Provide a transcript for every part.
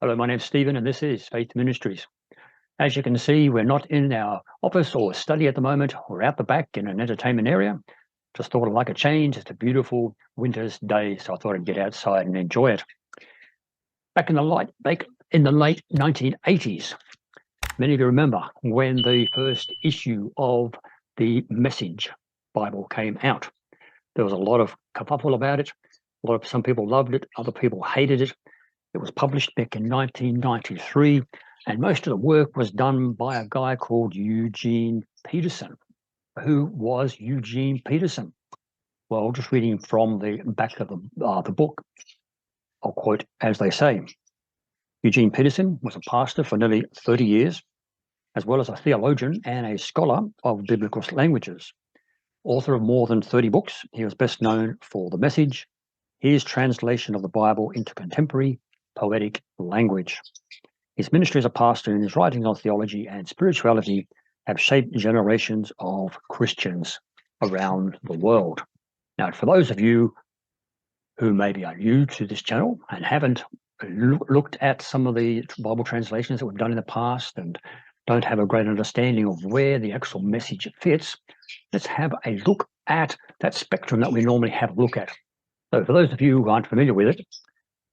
Hello, my name's Stephen, and this is Faith Ministries. As you can see, we're not in our office or study at the moment. We're out the back in an entertainment area. Just thought I'd like a change. It's a beautiful winter's day, so I thought I'd get outside and enjoy it. Back in the late 1980s, many of you remember when the first issue of the Message Bible came out. There was a lot of kerfuffle about it. Some people loved it, other people hated it. It was published back in 1993, and most of the work was done by a guy called Eugene Peterson. Who was Eugene Peterson? Well, just reading from the back of the book, I'll quote as they say. Eugene Peterson was a pastor for nearly 30 years, as well as a theologian and a scholar of biblical languages. Author of more than 30 books, he was best known for The Message, his translation of the Bible into contemporary poetic language. His ministry as a pastor and his writings on theology and spirituality have shaped generations of Christians around the world. Now, for those of you who maybe are new to this channel and haven't looked at some of the Bible translations that we've done in the past and don't have a great understanding of where the actual message fits, let's have a look at that spectrum that we normally have a look at. So for those of you who aren't familiar with it,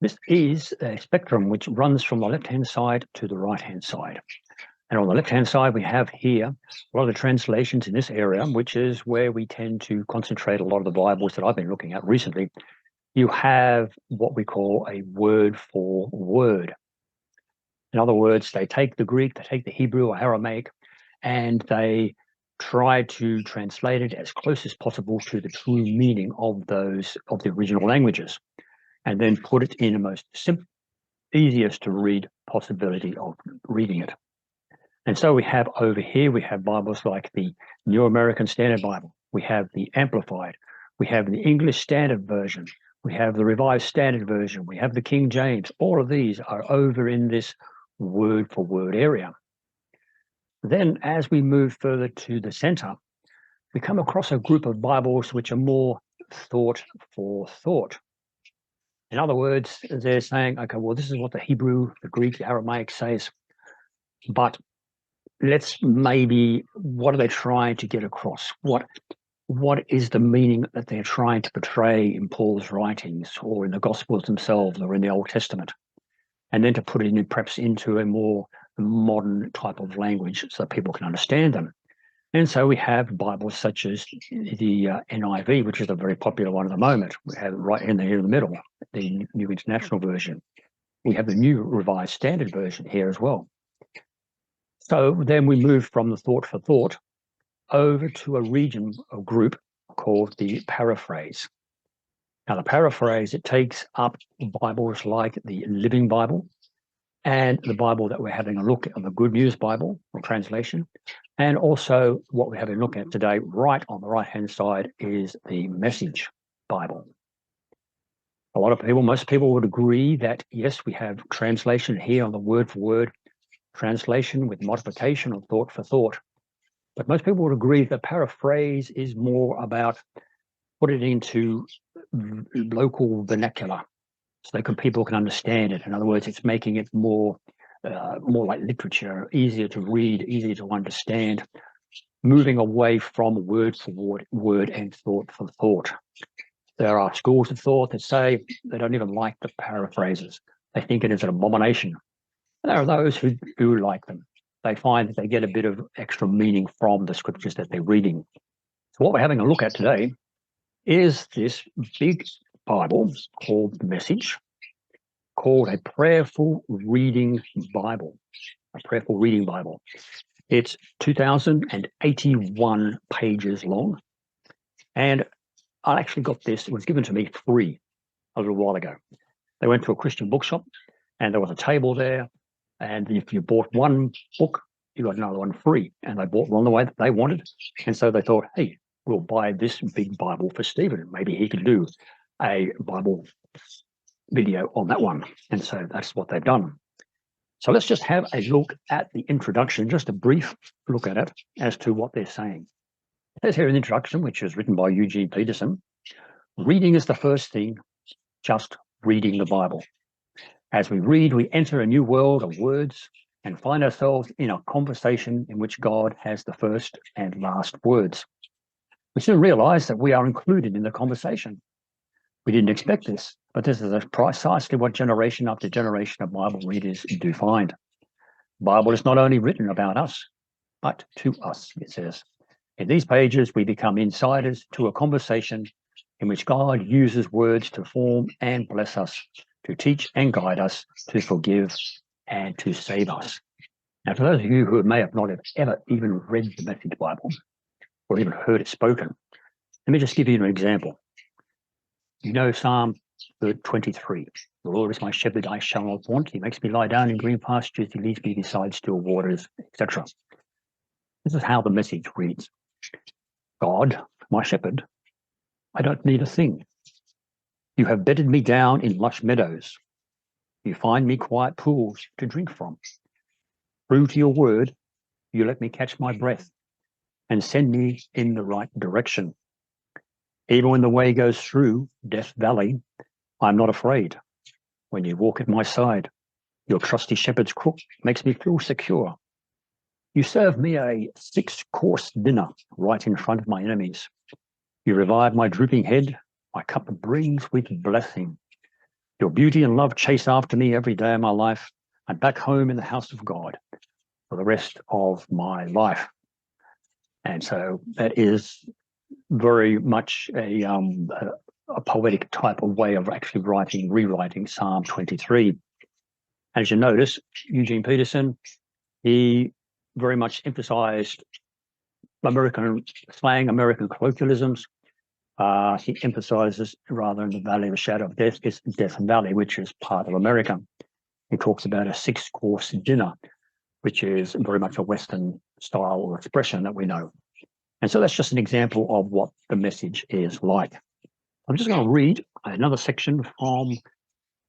this is a spectrum which runs from the left-hand side to the right-hand side. And on the left-hand side, we have here a lot of the translations in this area, which is where we tend to concentrate a lot of the Bibles that I've been looking at recently. You have what we call a word for word. In other words, they take the Greek, they take the Hebrew or Aramaic, and they try to translate it as close as possible to the true meaning of the original languages, and then put it in the most simple, easiest to read possibility of reading it. And so we have over here, we have Bibles like the New American Standard Bible, we have the Amplified, we have the English Standard Version, we have the Revised Standard Version, we have the King James. All of these are over in this word for word area. Then as we move further to the center, we come across a group of Bibles which are more thought for thought. In other words, they're saying, okay, well, this is what the Hebrew, the Greek, the Aramaic says, but let's maybe, what are they trying to get across? What is the meaning that they're trying to portray in Paul's writings or in the Gospels themselves or in the Old Testament? And then to put it in perhaps into a more modern type of language so that people can understand them. And so we have Bibles such as the NIV, which is a very popular one at the moment. We have it right in here in the middle, the New International Version. We have the New Revised Standard Version here as well. So then we move from the thought for thought over to a region or group called the paraphrase. Now, the paraphrase, it takes up Bibles like the Living Bible and the Bible that we're having a look at, the Good News Bible or translation, and also what we're having a look at today, right on the right-hand side, is the Message Bible. Most people would agree that, yes, we have translation here on the word-for-word translation with modification of thought for thought. But most people would agree that paraphrase is more about putting it into local vernacular so people can understand it. In other words, it's making it more like literature, easier to read, easier to understand, moving away from word for word and thought for thought. There are schools of thought that say they don't even like the paraphrases. They think it is an abomination. And there are those who do like them. They find that they get a bit of extra meaning from the scriptures that they're reading. So what we're having a look at today is this big Bible called the Message, called a Prayerful Reading Bible, a Prayerful Reading Bible. It's 2,081 pages long. And I actually got this, it was given to me free a little while ago. They went to a Christian bookshop and there was a table there. And if you bought one book, you got another one free. And they bought one the way that they wanted. And so they thought, hey, we'll buy this big Bible for Stephen. Maybe he can do a Bible video on that one. And so that's what they've done. So let's just have a look at the introduction, just a brief look at it as to what they're saying. It says here in the introduction, which is written by Eugene Peterson, reading is the first thing, just reading the Bible. As we read, we enter a new world of words and find ourselves in a conversation in which God has the first and last words. We soon realize that we are included in the conversation. We didn't expect this, but this is precisely what generation after generation of Bible readers do find. The Bible is not only written about us, but to us, it says. In these pages, we become insiders to a conversation in which God uses words to form and bless us, to teach and guide us, to forgive and to save us. Now, for those of you who may have not ever even read the Message Bible or even heard it spoken, let me just give you an example. You know Psalm 23. The Lord is my shepherd, I shall not want. He makes me lie down in green pastures. He leads me beside still waters, etc. This is how the Message reads. God, my shepherd, I don't need a thing. You have bedded me down in lush meadows. You find me quiet pools to drink from. True to your word, you let me catch my breath and send me in the right direction. Even when the way goes through Death Valley, I'm not afraid. When you walk at my side, your trusty shepherd's crook makes me feel secure. You serve me a 6-course dinner right in front of my enemies. You revive my drooping head. My cup brings with blessing. Your beauty and love chase after me every day of my life. I'm back home in the house of God for the rest of my life. And so that is very much a poetic type of way of actually rewriting Psalm 23. As you notice, Eugene Peterson, he very much emphasized American slang, American colloquialisms. He emphasizes, rather, in the Valley of the Shadow of Death is Death Valley, which is part of America. He talks about a 6-course dinner, which is very much a Western style or expression that we know. And so that's just an example of what the Message is like. I'm just going to read another section from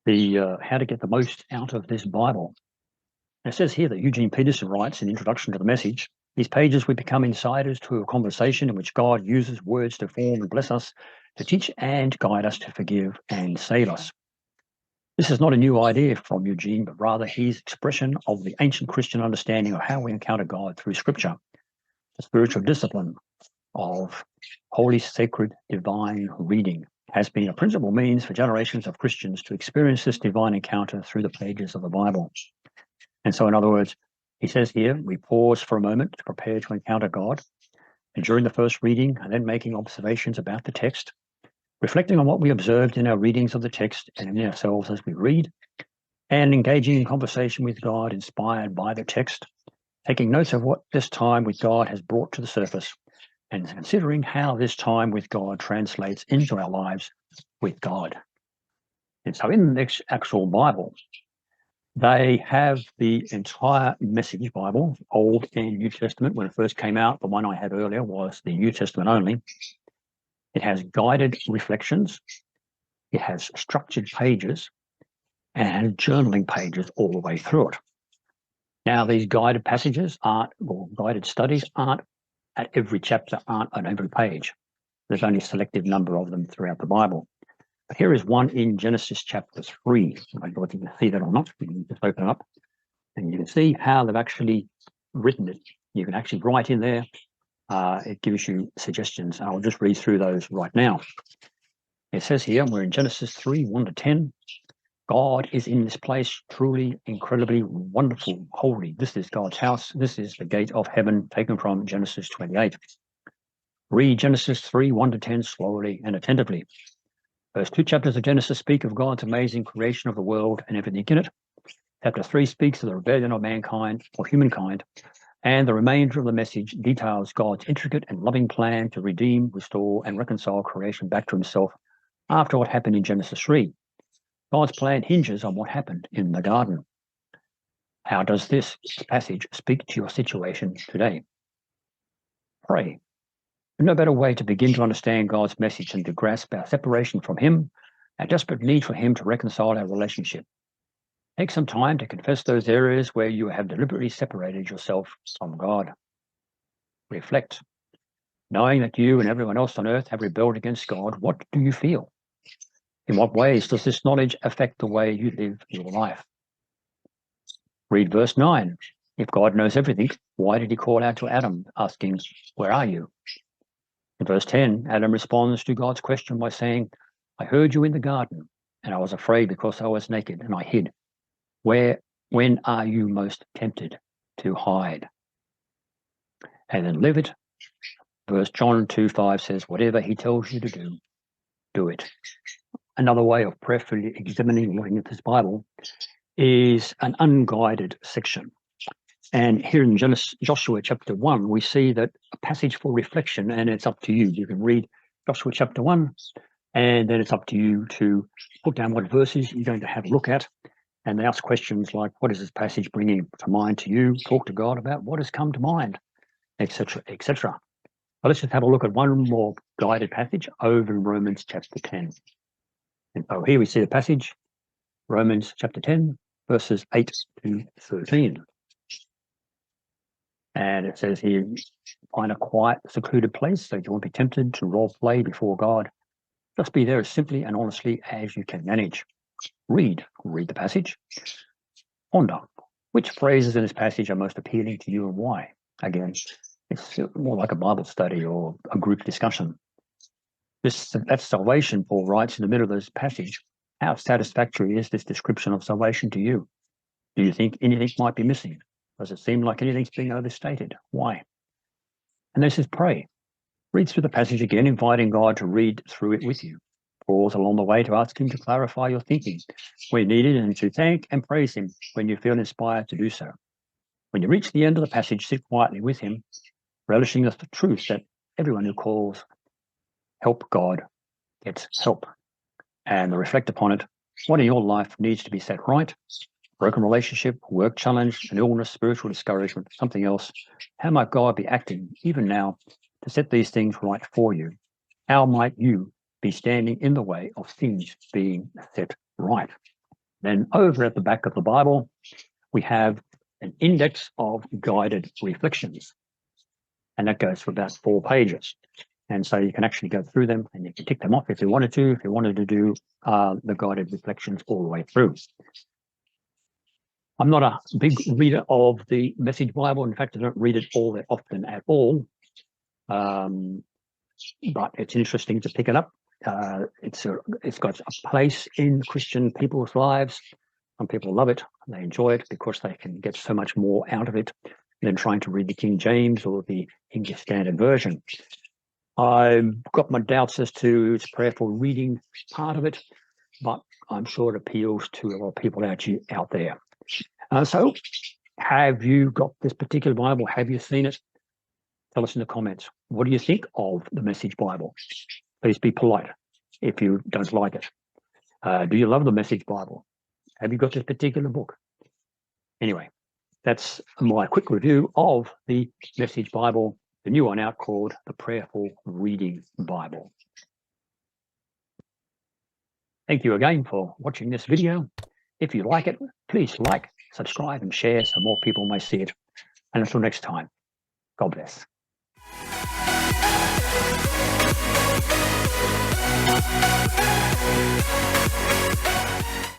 the How to Get the Most Out of This Bible. It says here that Eugene Peterson writes in Introduction to the Message, these pages we become insiders to a conversation in which God uses words to form and bless us, to teach and guide us, to forgive and save us. This is not a new idea from Eugene, but rather his expression of the ancient Christian understanding of how we encounter God through Scripture, the spiritual discipline of holy, sacred, divine reading has been a principal means for generations of Christians to experience this divine encounter through the pages of the Bible. And so, in other words, he says here, we pause for a moment to prepare to encounter God. And during the first reading, and then making observations about the text, reflecting on what we observed in our readings of the text and in ourselves as we read, and engaging in conversation with God inspired by the text, taking notes of what this time with God has brought to the surface, and considering how this time with God translates into our lives with God. And so in the actual Bible, they have the entire Message Bible, Old and New Testament. When it first came out, the one I had earlier was the New Testament only. It has guided reflections. It has structured pages and journaling pages all the way through it. Now, these guided passages or guided studies aren't at every chapter, aren't on every page. There's only a selective number of them throughout the Bible. But here is one in Genesis chapter 3. I don't know if you can see that or not. You can just open it up and you can see how they've actually written it. You can actually write in there. It gives you suggestions. I'll just read through those right now. It says here, we're in Genesis 3, 1-10. God is in this place, truly, incredibly wonderful, holy. This is God's house. This is the gate of heaven, taken from Genesis 28. Read Genesis 3, 1-10 slowly and attentively. First 2 chapters of Genesis speak of God's amazing creation of the world and everything in it. Chapter 3 speaks of the rebellion of mankind or humankind, and the remainder of the Message details God's intricate and loving plan to redeem, restore, and reconcile creation back to himself after what happened in Genesis 3. God's plan hinges on what happened in the garden. How does this passage speak to your situation today? Pray. There's no better way to begin to understand God's message than to grasp our separation from him, our desperate need for him to reconcile our relationship. Take some time to confess those areas where you have deliberately separated yourself from God. Reflect. Knowing that you and everyone else on earth have rebelled against God, what do you feel? In what ways does this knowledge affect the way you live your life? Read verse 9. If God knows everything, why did he call out to Adam, asking, "Where are you?" In verse 10, Adam responds to God's question by saying, "I heard you in the garden, and I was afraid because I was naked, and I hid." When are you most tempted to hide? And then live it. John 2:5 says, "Whatever he tells you to do, do it." Another way of prayerfully examining and looking at this Bible is an unguided section. And here in Joshua chapter 1, we see that a passage for reflection, and it's up to you. You can read Joshua chapter 1, and then it's up to you to put down what verses you're going to have a look at, and ask questions like, what is this passage bringing to mind to you? Talk to God about what has come to mind, etc., etc. But let's just have a look at one more guided passage over in Romans chapter 10. And so here we see the passage, Romans chapter 10, verses 8 to 13. And it says here, find a quiet, secluded place so you won't be tempted to role play before God. Just be there as simply and honestly as you can manage. Read the passage. Ponder. Which phrases in this passage are most appealing to you and why? Again, it's more like a Bible study or a group discussion. That's salvation, Paul writes in the middle of this passage. How satisfactory is this description of salvation to you? Do you think anything might be missing? Does it seem like anything's being overstated? Why? And this is pray. Read through the passage again, inviting God to read through it with you. Pause along the way to ask him to clarify your thinking where needed, and to thank and praise him when you feel inspired to do so. When you reach the end of the passage, sit quietly with him, relishing the truth that everyone who calls help God gets help, and reflect upon it. What in your life needs to be set right? Broken relationship, work challenge, an illness, spiritual discouragement, something else. How might God be acting even now to set these things right for you? How might you be standing in the way of things being set right? Then over at the back of the Bible, we have an index of guided reflections, and that goes for about 4 pages. And so you can actually go through them and you can tick them off if you wanted to do the guided reflections all the way through. I'm not a big reader of the Message Bible. In fact, I don't read it all that often at all. But it's interesting to pick it up. It's got a place in Christian people's lives. Some people love it. They enjoy it because they can get so much more out of it than trying to read the King James or the English Standard Version. I've got my doubts as to its prayerful reading part of it, but I'm sure it appeals to a lot of people out there. So have you got this particular Bible? Have you seen it? Tell us in the comments. What do you think of the Message Bible? Please be polite if you don't like it. Do you love the Message Bible? Have you got this particular book? Anyway, that's my quick review of the Message Bible, the new one out called the Prayerful Reading Bible. Thank you again for watching this video. If you like it, please like, subscribe, and share so more people may see it. And until next time, God bless.